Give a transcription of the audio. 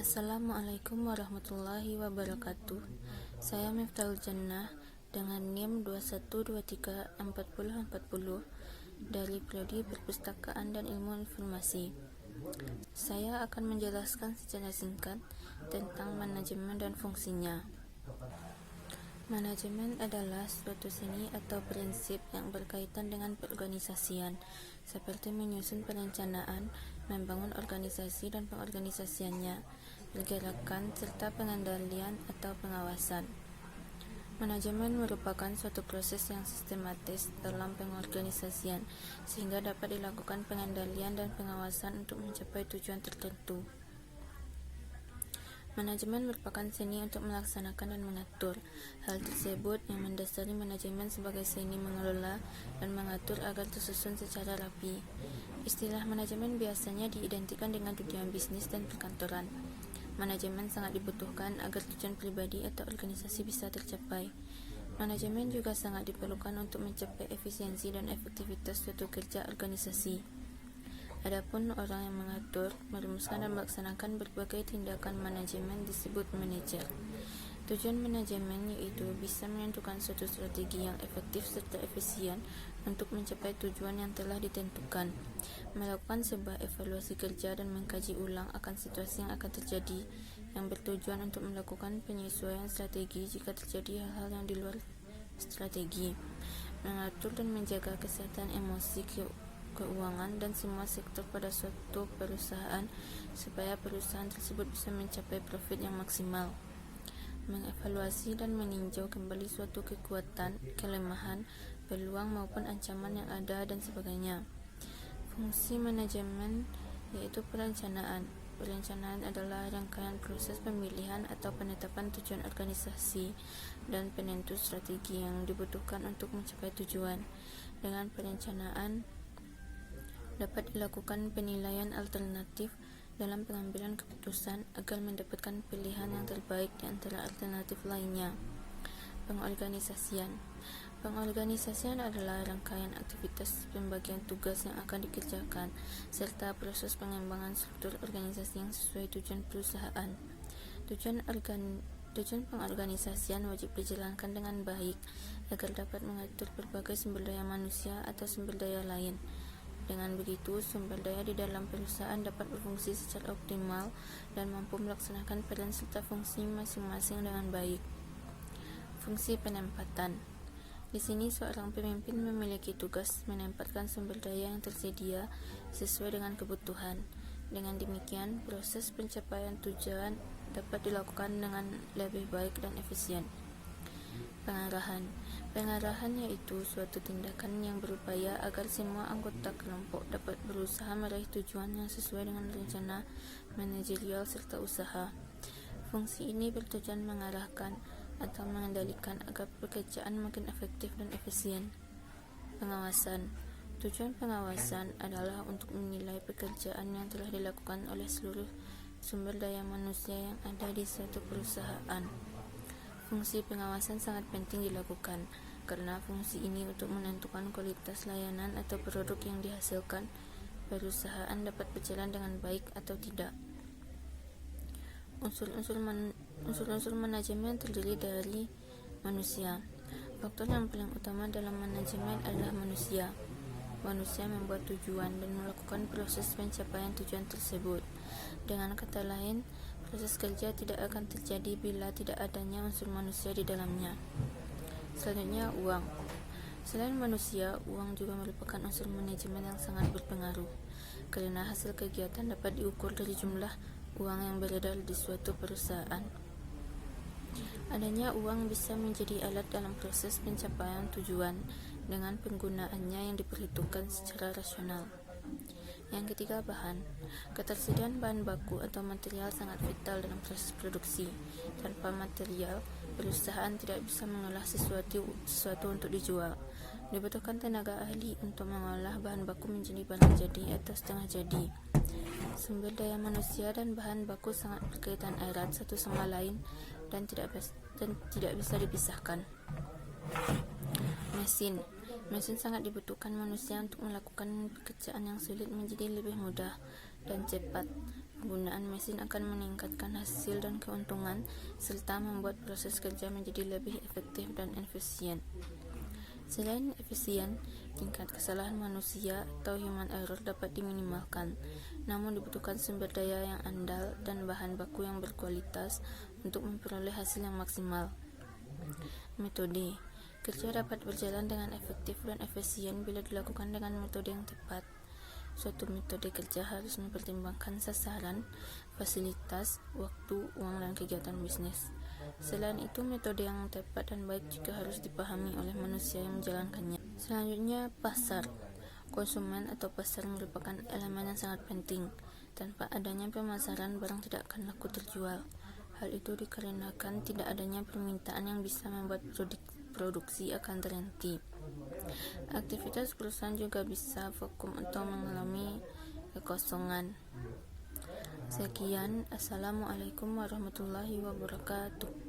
Assalamualaikum warahmatullahi wabarakatuh. Saya Miftahul Jannah dengan NIM 21234040 dari Prodi Perpustakaan dan Ilmu Informasi. Saya akan menjelaskan secara singkat tentang manajemen dan fungsinya. Manajemen adalah suatu seni atau prinsip yang berkaitan dengan perorganisasian, seperti menyusun perencanaan, membangun organisasi dan pengorganisasiannya, pergerakan, serta pengendalian atau pengawasan. Manajemen merupakan suatu proses yang sistematis dalam pengorganisasian, sehingga dapat dilakukan pengendalian dan pengawasan untuk mencapai tujuan tertentu. Manajemen merupakan seni untuk melaksanakan dan mengatur. Hal tersebut yang mendasari manajemen sebagai seni mengelola dan mengatur agar tersusun secara rapi. Istilah manajemen biasanya diidentikan dengan dunia bisnis dan perkantoran. Manajemen sangat dibutuhkan agar tujuan pribadi atau organisasi bisa tercapai. Manajemen juga sangat diperlukan untuk mencapai efisiensi dan efektivitas suatu kerja organisasi. Adapun orang yang mengatur, merumuskan dan melaksanakan berbagai tindakan manajemen disebut manajer. Tujuan manajemen yaitu bisa menentukan suatu strategi yang efektif serta efisien untuk mencapai tujuan yang telah ditentukan, melakukan sebuah evaluasi kerja dan mengkaji ulang akan situasi yang akan terjadi, yang bertujuan untuk melakukan penyesuaian strategi jika terjadi hal-hal yang di luar strategi, mengatur dan menjaga kesehatan emosi, keuangan, dan semua sektor pada suatu perusahaan supaya perusahaan tersebut bisa mencapai profit yang maksimal, mengevaluasi dan meninjau kembali suatu kekuatan, kelemahan, peluang maupun ancaman yang ada dan sebagainya. Fungsi manajemen yaitu perencanaan. Perencanaan adalah rangkaian proses pemilihan atau penetapan tujuan organisasi dan penentu strategi yang dibutuhkan untuk mencapai tujuan. Dengan perencanaan dapat dilakukan penilaian alternatif dalam pengambilan keputusan agar mendapatkan pilihan yang terbaik di antara alternatif lainnya. Pengorganisasian. Pengorganisasian adalah rangkaian aktivitas pembagian tugas yang akan dikerjakan serta proses pengembangan struktur organisasi yang sesuai tujuan perusahaan. Tujuan pengorganisasian wajib dijalankan dengan baik agar dapat mengatur berbagai sumber daya manusia atau sumber daya lain. Dengan begitu, sumber daya di dalam perusahaan dapat berfungsi secara optimal dan mampu melaksanakan peran serta fungsi masing-masing dengan baik. Fungsi penempatan. Di sini seorang pemimpin memiliki tugas menempatkan sumber daya yang tersedia sesuai dengan kebutuhan. Dengan demikian, proses pencapaian tujuan dapat dilakukan dengan lebih baik dan efisien. Pengarahan. Pengarahan yaitu suatu tindakan yang berupaya agar semua anggota kelompok dapat berusaha meraih tujuan yang sesuai dengan rencana manajerial serta usaha. Fungsi ini bertujuan mengarahkan atau mengendalikan agar pekerjaan makin efektif dan efisien. Pengawasan. Tujuan pengawasan adalah untuk menilai pekerjaan yang telah dilakukan oleh seluruh sumber daya manusia yang ada di suatu perusahaan. Fungsi pengawasan sangat penting dilakukan karena fungsi ini untuk menentukan kualitas layanan atau produk yang dihasilkan perusahaan dapat berjalan dengan baik atau tidak. Unsur-unsur manajemen terdiri dari manusia. Faktor yang paling utama dalam manajemen adalah manusia. Manusia membuat tujuan dan melakukan proses pencapaian tujuan tersebut. Dengan kata lain, proses kerja tidak akan terjadi bila tidak adanya unsur manusia di dalamnya. Selanjutnya, uang. Selain manusia, uang juga merupakan unsur manajemen yang sangat berpengaruh, karena hasil kegiatan dapat diukur dari jumlah uang yang beredar di suatu perusahaan. Adanya uang bisa menjadi alat dalam proses pencapaian tujuan dengan penggunaannya yang diperhitungkan secara rasional. Yang ketiga, bahan. Ketersediaan bahan baku atau material sangat vital dalam proses produksi. Tanpa material, perusahaan tidak bisa mengolah sesuatu untuk dijual. Dibutuhkan tenaga ahli untuk mengolah bahan baku menjadi barang jadi atau setengah jadi. Sumber daya manusia dan bahan baku sangat berkaitan erat satu sama lain dan tidak bisa dipisahkan. Mesin sangat dibutuhkan manusia untuk melakukan pekerjaan yang sulit menjadi lebih mudah dan cepat. Penggunaan mesin akan meningkatkan hasil dan keuntungan, serta membuat proses kerja menjadi lebih efektif dan efisien. Selain efisien, tingkat kesalahan manusia atau human error dapat diminimalkan, namun dibutuhkan sumber daya yang andal dan bahan baku yang berkualitas untuk memperoleh hasil yang maksimal. Metode kerja dapat berjalan dengan efektif dan efisien bila dilakukan dengan metode yang tepat. Suatu metode kerja harus mempertimbangkan sasaran, fasilitas, waktu, uang, dan kegiatan bisnis. Selain itu, metode yang tepat dan baik juga harus dipahami oleh manusia yang menjalankannya. Selanjutnya, pasar. Konsumen atau pasar merupakan elemen yang sangat penting. Tanpa adanya pemasaran, barang tidak akan laku terjual. Hal itu dikarenakan tidak adanya permintaan yang bisa membuat produksi akan terhenti. Aktivitas perusahaan juga bisa vakum atau mengalami kekosongan. Sekian, Assalamualaikum warahmatullahi wabarakatuh.